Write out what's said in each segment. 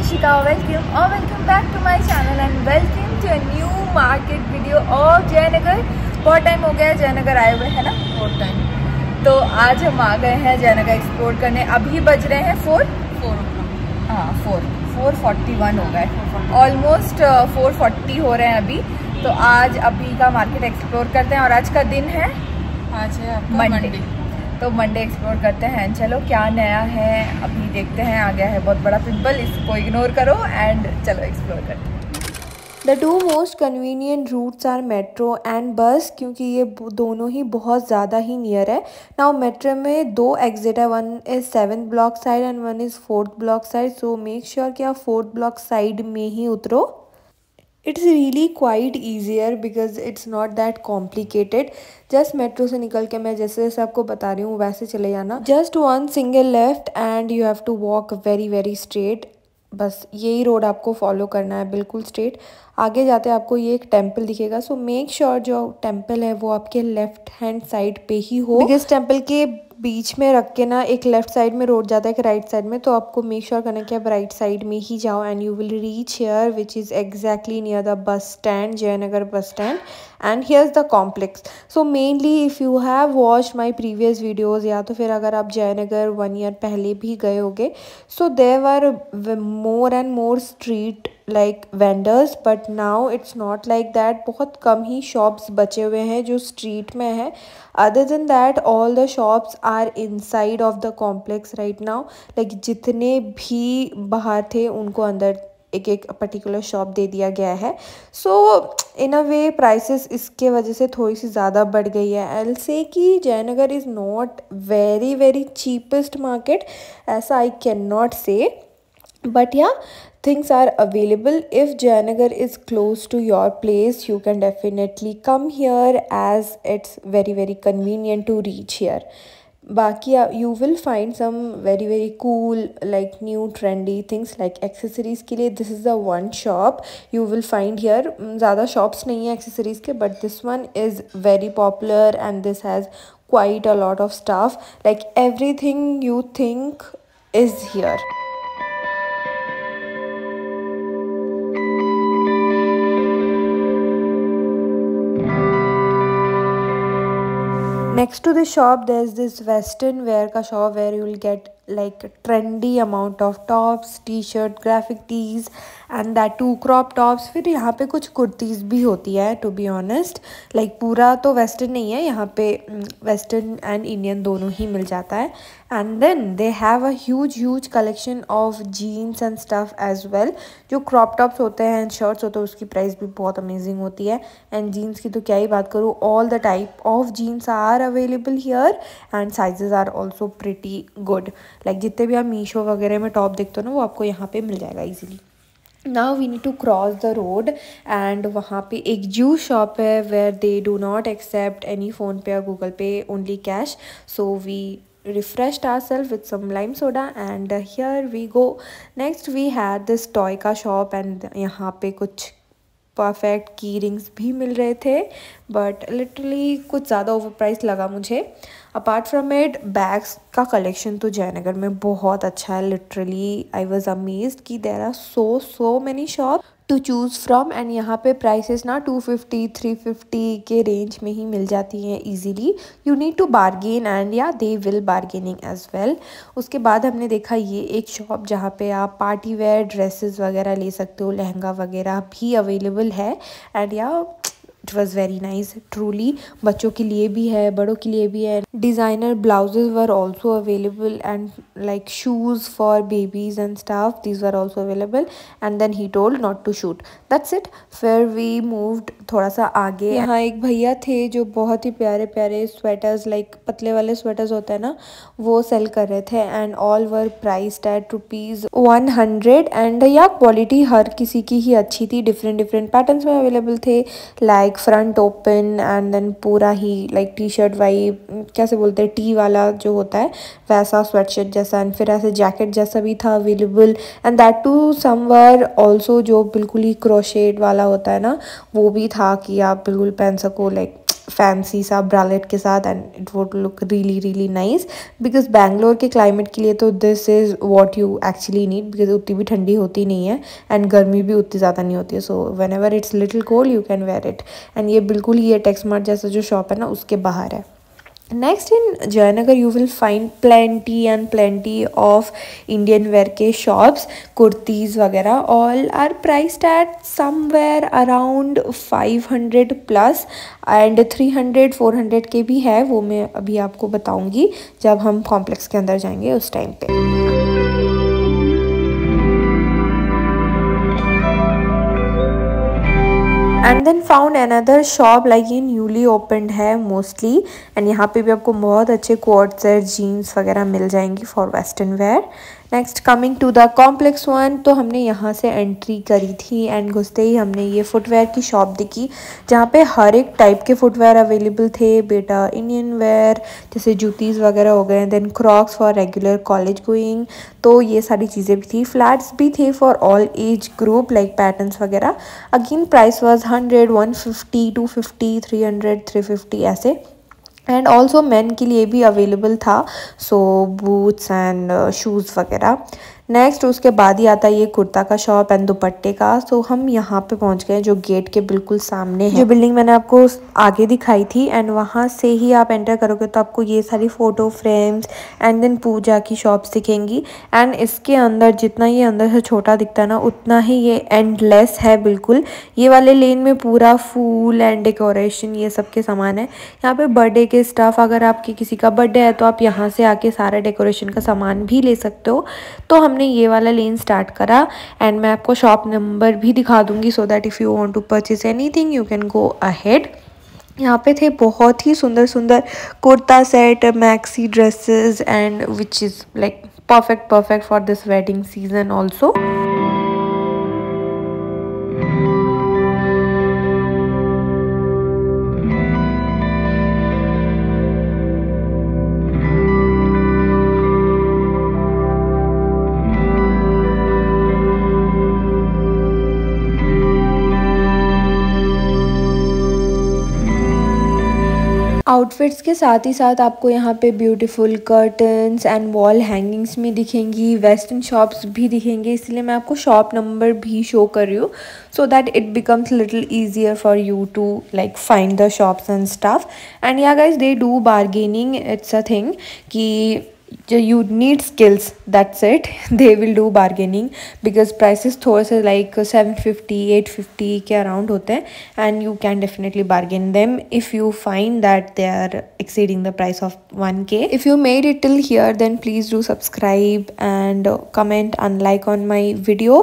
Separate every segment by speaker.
Speaker 1: Ishika, welcome back to my channel and welcome to a new market video of Jaynagar. बहुत time हो गया है जयनगर आए हुए, है ना, बहुत टाइम। तो आज हम आ गए हैं जयनगर एक्सप्लोर करने। अभी बज रहे हैं 4:41 हो गए, ऑलमोस्ट 4:40 हो रहे हैं अभी। तो आज अभी का मार्केट एक्सप्लोर करते हैं और आज का दिन है,
Speaker 2: आज है
Speaker 1: मंडे। तो मंडे एक्सप्लोर करते हैं। चलो क्या नया है अभी देखते हैं। आ गया है बहुत बड़ा पिंपल, इसको इग्नोर करो एंड चलो एक्सप्लोर करते हैं।
Speaker 3: The two most convenient routes are metro and bus, क्योंकि ये दोनों ही बहुत ज़्यादा ही नियर है। नाउ मेट्रो में 2 एग्जिट है, one is 7th block side and one is 4th block side. So make sure कि आप 4th ब्लॉक साइड में ही उतरो। It's really quite easier because it's not that complicated. Just metro से निकल के मैं जैसे जैसे आपको बता रही हूँ वैसे चले जाना। Just 1 single left and you have to walk very straight. बस यही रोड आपको फॉलो करना है, बिल्कुल स्ट्रेट। आगे जाते आपको ये एक टेम्पल दिखेगा। सो मेक श्योर जो टेम्पल है वो आपके लेफ्ट हैंड साइड पे ही हो, बिकॉज टेम्पल के बीच में रख के ना एक लेफ्ट साइड में रोड जाता है, एक राइट साइड में। तो आपको मेक श्योर करना है कि आप राइट साइड में ही जाओ and you will reach here which is exactly near the bus stand, Jayanagar bus stand, and here's the complex. So mainly if you have watched my previous videos, या तो फिर अगर आप जयनगर 1 ईयर पहले भी गए होगे, so there were more and more street like vendors, but now it's not like that. बहुत कम ही शॉप्स बचे हुए हैं जो स्ट्रीट में है। Other than that all the shops are inside of the complex right now. Like जितने भी बाहर थे उनको अंदर एक एक पर्टिकुलर शॉप दे दिया गया है। सो इन अ वे प्राइसेस इसके वजह से थोड़ी सी ज़्यादा बढ़ गई है। आई विल से कि Jaynagar is not very cheapest market, ऐसा आई कैन नॉट से, but yeah, things are available. If Jayanagar is close to your place, you can definitely come here as it's very convenient to reach here. Baki you will find some very cool like new trendy things like accessories के लिए this is the one shop you will find here. ज़्यादा shops नहीं है accessories के, but this one is very popular and this has quite a lot of stuff, like everything you think is here. Next to the shop there's this western wear ka shop where you will get like a trendy amount of tops, t-shirt, graphic tees and that too crop tops. फिर यहाँ पे कुछ कुर्तीज़ भी होती है to be honest, like पूरा तो western नहीं है, यहाँ पे western and Indian दोनों ही मिल जाता है। And then they have a huge collection of jeans and stuff as well. जो crop tops होते हैं and shirts होते हैं उसकी प्राइस भी बहुत amazing होती है, and jeans की तो क्या ही बात करूँ। all the type of jeans are available here and sizes are also pretty good. like जितने भी आप मीशो वगैरह में टॉप देखते हो ना वो आपको यहाँ पे मिल जाएगा easily. Now we need to cross the road and वहाँ पे एक जूस शॉप है where they do not accept any phone pay or Google Pay, only cash. So we refreshed ourselves with some lime soda and here we go. Next we had this toy का shop and यहाँ पे कुछ perfect की rings भी मिल रहे थे, but literally कुछ ज़्यादा ओवर प्राइस लगा मुझे। अपार्ट फ्रॉम इट बैग्स का कलेक्शन तो जयनगर में बहुत अच्छा है। लिटरली आई वॉज अमेज्ड कि there are so many shop to choose from and यहाँ पे प्राइसेस ना 250-350 के रेंज में ही मिल जाती हैं easily. You need to bargain and yeah they will bargaining as well. उसके बाद हमने देखा ये एक शॉप जहाँ पे आप पार्टी वेयर ड्रेसेस वगैरह ले सकते हो, लहंगा वगैरह भी अवेलेबल है एंड या it was very nice truly. बच्चों के लिए भी है, बड़ों के लिए भी है। Designer blouses were also available and like shoes for babies and staff, these were also available. And then he told not to shoot, that's it. फिर वी मूव्ड थोड़ा सा आगे। यहाँ एक भैया थे जो बहुत ही प्यारे स्वेटर्स, लाइक पतले वाले स्वेटर्स होते हैं ना, वो सेल कर रहे थे and all were priced at ₹100 and या क्वालिटी हर किसी की ही अच्छी थी। डिफरेंट पैटर्न्स में अवेलेबल थे, like front open and then पूरा ही लाइक टी शर्ट वाइब, कैसे बोलते हैं टी वाला जो होता है वैसा स्वेटशर्ट जैसा, एंड फिर ऐसे जैकेट जैसा भी था available and that too somewhere also जो बिल्कुल ही क्रोशेट वाला होता है ना वो भी था कि आप बिल्कुल पहन सको, लाइक फैंसी सा ब्रालेट के साथ and it would look really nice because Bangalore के क्लाइमेट के लिए तो this is what you actually need because उतनी भी ठंडी होती नहीं है एंड गर्मी भी उतनी ज़्यादा नहीं होती है. So when ever its little cold you can wear it. And ये बिल्कुल ये टेक्समार्ट जैसा जो शॉप है ना उसके बाहर है. Next in Jayanagar you will find plenty of Indian wear के shops, kurtis वगैरह. All are priced at somewhere around 500 plus and 300-400 के भी है. वो मैं अभी आपको बताऊंगी जब हम कॉम्प्लेक्स के अंदर जाएंगे उस टाइम पे. And then found another shop like ये न्यूली ओपनड है मोस्टली एंड यहाँ पे भी आपको बहुत अच्छे कोट सेट जीन्स वगैरह मिल जाएंगी for western wear. Next coming to the complex one, तो हमने यहाँ से एंट्री करी थी एंड घुसते ही हमने ये फुटवेयर की शॉप दिखी जहाँ पे हर एक टाइप के फुटवेयर अवेलेबल थे. बेटा इंडियन वेयर जैसे जूतीज़ वगैरह हो गए, then crocs for regular college going, तो ये सारी चीज़ें भी थी. फ्लैट्स भी थे for all age group like patterns वगैरह. अगेन प्राइस वाज 100, 150, 250, 300, 350 ऐसे. एंड ऑल्सो मैन के लिए भी अवेलेबल था, सो बूट्स एंड शूज़ वगैरह. नेक्स्ट उसके बाद ही आता है ये कुर्ता का शॉप एंड दुपट्टे का. सो हम यहाँ पे पहुँच गए जो गेट के बिल्कुल सामने है, जो बिल्डिंग मैंने आपको आगे दिखाई थी. एंड वहाँ से ही आप एंटर करोगे तो आपको ये सारी फ़ोटो फ्रेम्स एंड देन पूजा की शॉप्स दिखेंगी. एंड इसके अंदर जितना ये अंदर से छोटा दिखता है ना उतना ही ये एंडलेस है बिल्कुल. ये वाले लेन में पूरा फूल एंड डेकोरेशन ये सब के सामान है. यहाँ पे बर्थडे के स्टफ़, अगर आपके किसी का बर्थडे है तो आप यहाँ से आके सारे डेकोरेशन का सामान भी ले सकते हो. तो हमने ये वाला लेन स्टार्ट करा एंड मैं आपको शॉप नंबर भी दिखा दूंगी so that if you want to purchase anything you can go ahead. यहाँ पे थे बहुत ही सुंदर kurta set, maxi dresses and which is like perfect for this wedding season also. Outfits के साथ ही साथ आपको यहाँ पे beautiful curtains and wall hangings में दिखेंगी, वेस्टर्न शॉप्स भी दिखेंगे. इसलिए मैं आपको शॉप नंबर भी शो कर रही हूँ so that it becomes little easier for you to like find the shops and stuff. And yeah guys they do bargaining, it's a thing कि you need skills, that's it. They will do bargaining because prices थोड़े से like 750 850 के around होते हैं and you can definitely bargain them if you find that they are exceeding the price of 1k. If you made it till here then please do subscribe and comment and like on my video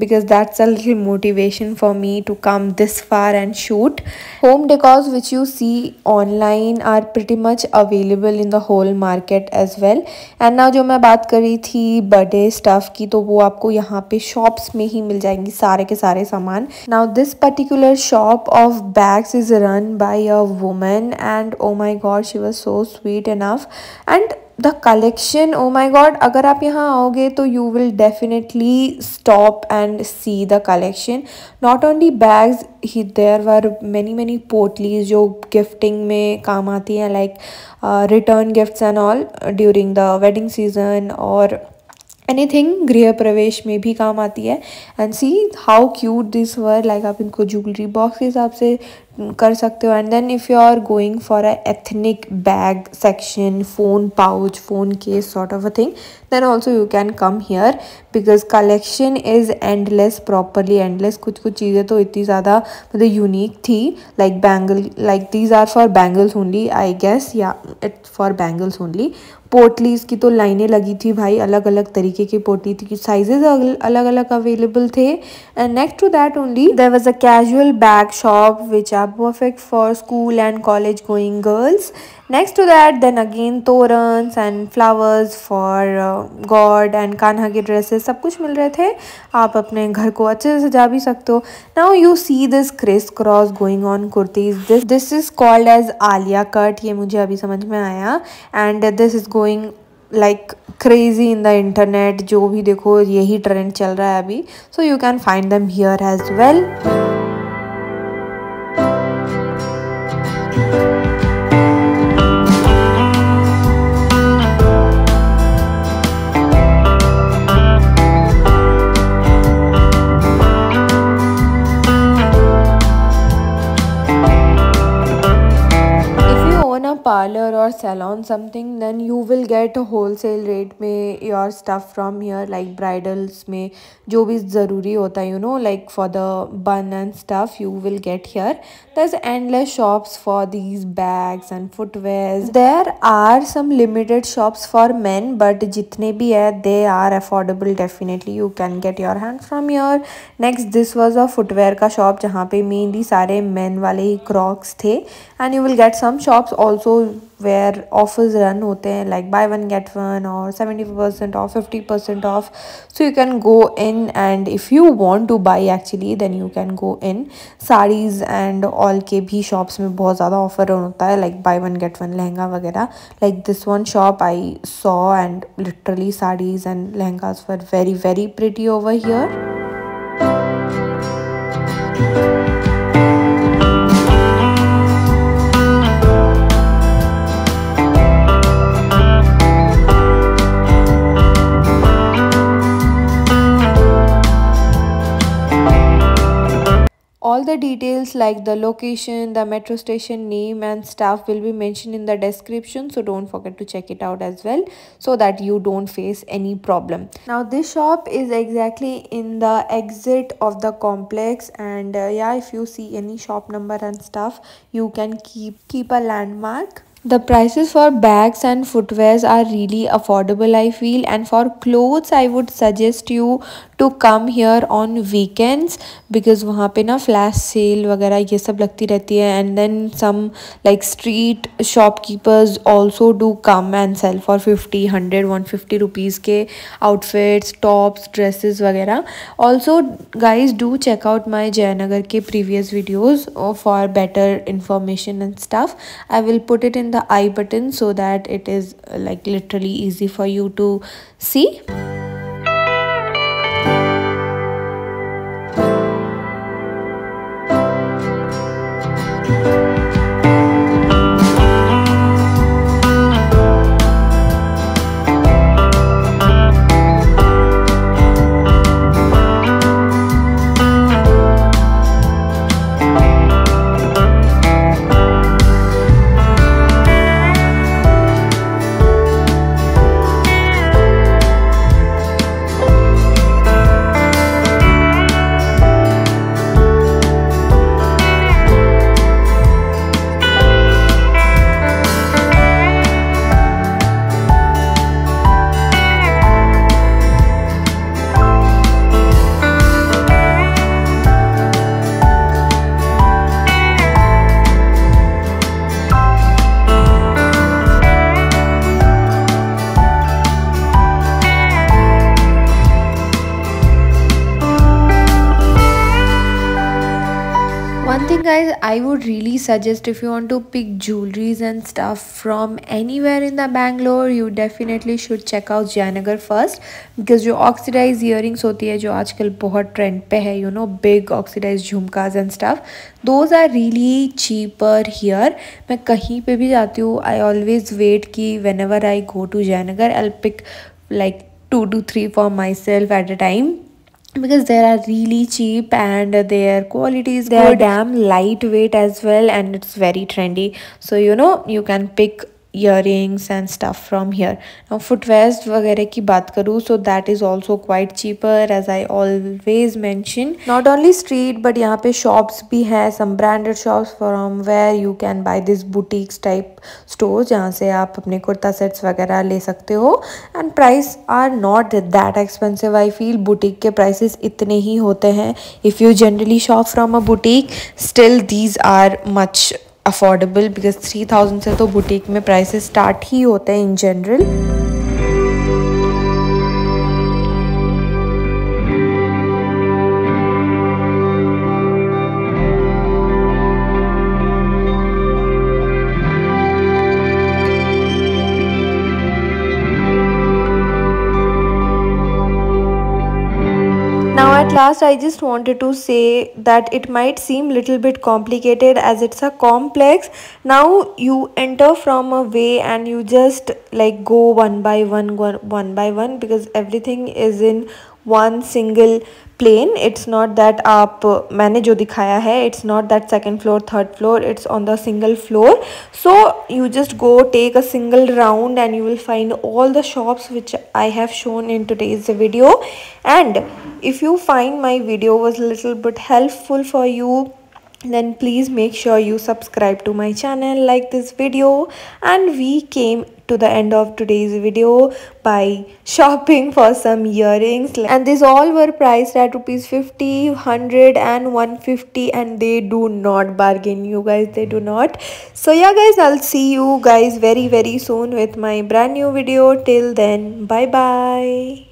Speaker 3: because that's a little motivation for me to come this far and shoot. Home decors which you see online are pretty much available in the whole market as well. And now जो मैं बात कर रही थी birthday stuff की तो वो आपको यहाँ पे शॉप्स में ही मिल जाएंगी सारे के सारे सामान. Now this particular shop of bags is run by a woman and oh my god she was so sweet enough. And the collection, oh my god, अगर आप यहाँ आओगे तो you will definitely stop and see the collection. Not only bags ही, there were many पोटलीज जो gifting में काम आती हैं like return gifts and all during the wedding season और एनीथिंग गृह प्रवेश में भी काम आती है. And see how cute this were, like आप इनको ज्वेलरी बॉक्स के हिसाब से कर सकते हो. And then if you are going for a ethnic bag section, phone pouch, phone case sort of a thing, then also you can come here because collection is endless, properly endless. कुछ चीज़ें तो इतनी ज़्यादा मतलब unique थी like bangle, like these are for bangles only I guess, yeah it's for bangles only. पोटलीज़ की तो लाइनें लगी थी भाई, अलग अलग तरीके की पोटली थी, साइजेस अलग अलग अवेलेबल थे. And next to that only there was a casual bag shop which are perfect for school and college going girls. Next to that then again torans and flowers for God and Kanha के dresses सब कुछ मिल रहे थे. आप अपने घर को अच्छे से सजा भी सकते हो. Now you see this criss cross going on kurtis. This is called as Alia cut, ये मुझे अभी समझ में आया. And this is going like crazy in the internet, जो भी देखो यही ट्रेंड चल रहा है अभी. So you can find them here as well. or salon something, then you will get a wholesale rate में your stuff from here, like bridals में जो भी ज़रूरी होता है, you know, like for the bun and stuff, you will get here. There's endless shops for these bags and footwears. There are some limited shops for men, but जितने भी है they are affordable. Definitely you can get your hand from here. Next, this was a footwear का shop जहाँ पे mainly सारे men वाले ही Crocs थे, and you will get some shops also where offers run होते हैं, like buy one get one or 70% off, 50% off. So you can go in, and if you want to buy actually, then you can go in. Sarees and all के भी shops में बहुत ज़्यादा offer run होता है, like buy one get one lehenga वगैरह. Like this one shop I saw, and literally sarees and lehengas were very pretty over here. All the details like the location, the metro station name and stuff will be mentioned in the description, so don't forget to check it out as well, so that you don't face any problem. Now this shop is exactly in the exit of the complex, and yeah, if you see any shop number and stuff, you can keep a landmark. The prices for bags and footwears are really affordable, I feel, and for clothes I would suggest you to come here on weekends, because वहाँ पे ना flash sale वगैरह ये सब लगती रहती है, and then some like street shopkeepers also do come and sell for 50, 100, 150 rupees के outfits, tops, dresses वगैरह. Also guys, do check out my Jayanagar के previous videos for better information and stuff. I will put it in the I button so that it is like literally easy for you to see. One thing guys, I would really suggest, if you want to pick jewelries and stuff from anywhere in the Bangalore, you definitely should check out Jayanagar first, because जो oxidized earrings होती है जो आजकल बहुत trend पे है, you know, big oxidized झुमकास and stuff, those are really cheaper here. मैं कहीं पे भी जाती हूँ, I always wait कि whenever I go to Jayanagar, I'll pick like 2 to 3 for myself at a time, because they are really cheap and their quality is good. They are damn lightweight as well, and it's very trendy, so you know, you can pick earrings and stuff from here. Now footwears वगैरह की बात करूँ, so that is also quite cheaper, as I always mention. Not only street, but यहाँ पे shops भी है, some branded shops from where you can buy this boutiques type stores, जहाँ से आप अपने कुर्ता sets वगैरह ले सकते हो, and price are not that expensive. I feel boutique के prices इतने ही होते हैं. If you generally shop from a boutique, still these are much affordable, because 3000 से तो boutique में prices start ही होते हैं in general. Now at last, I just wanted to say that it might seem little bit complicated as it's a complex. Now you enter from a way and you just like go one by one, because everything is in one single plane. It's not that आप मैंने जो दिखाया है, it's not that second floor, third floor, it's on the single floor. So you just go take a single round and you will find all the shops which I have shown in today's video. And if you find my video was a little bit helpful for you, then please make sure you subscribe to my channel, like this video. And we came to the end of today's video by shopping for some earrings, and these all were priced at rupees 50, 100 and 150, and they do not bargain, you guys, they do not. So yeah guys, I'll see you guys very soon with my brand new video. Till then, bye bye.